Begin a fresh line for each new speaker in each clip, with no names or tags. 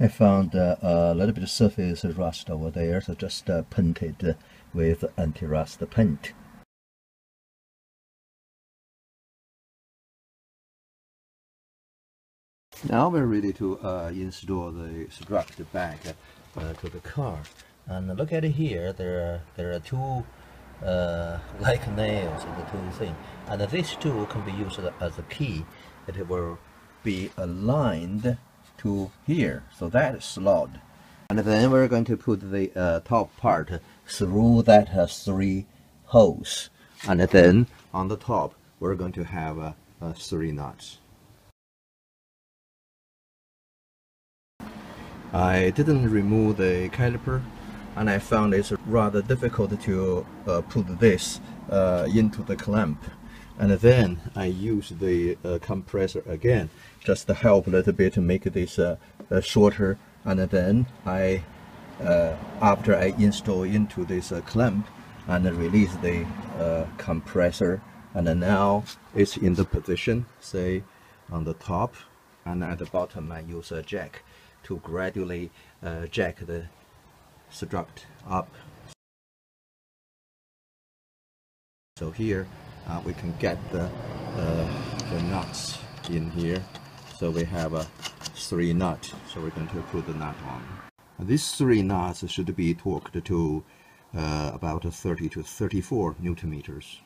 I found a little bit of surface rust over there, so just painted with anti-rust paint. Now we're ready to install the strut back to the car. And look at it here, there are two like nails in the two things. And these two can be used as a key. It will be aligned to here, so that slot. And then we're going to put the top part through that 3 holes. And then on the top, we're going to have 3 nuts. I didn't remove the caliper, and I found it's rather difficult to put this into the clamp. And then I use the compressor again, just to help a little bit to make this shorter. And then I, after I install into this clamp and release the compressor, and now it's in the position, say on the top, and at the bottom I use a jack to gradually jack the strut up. So here we can get the nuts in here. So we have 3 nuts. So we're going to put the nut on. These 3 nuts should be torqued to about 30 to 34 Newton meters.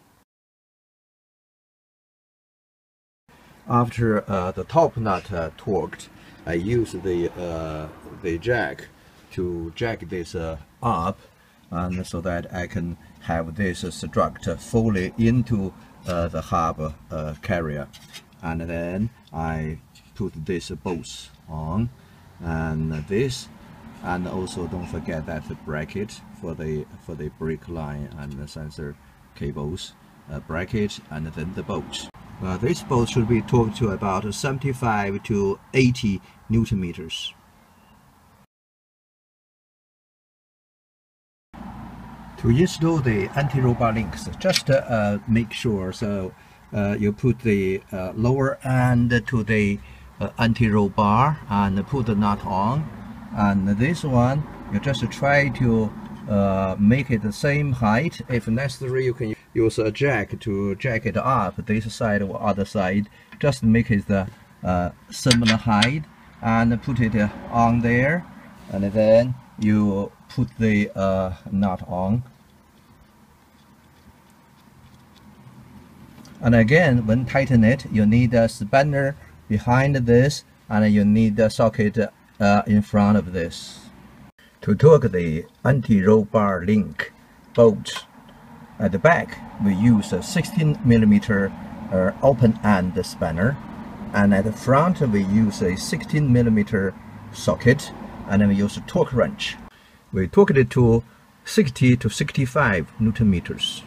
After the top nut torqued, I use the jack to jack this up, and so that I can have this strut fully into the hub carrier. And then I put this bolts on, and this, and also don't forget that the bracket for the brake line and the sensor cables, bracket, and then the bolts. This bolt should be torqued to about 75 to 80 Newton meters. To install the anti-roll bar links, just make sure so you put the lower end to the anti-roll bar and put the nut on. And this one, you just try to make it the same height. If necessary, you can use a jack to jack it up this side or other side. Just make it the similar height and put it on there, and then you put the nut on. And again, when tighten it, you need a spanner behind this, and you need a socket in front of this. To torque the anti-roll bar link bolt, at the back we use a 16mm open end spanner, and at the front we use a 16mm socket, and then we use a torque wrench. We torque it to 60 to 65 Newton meters.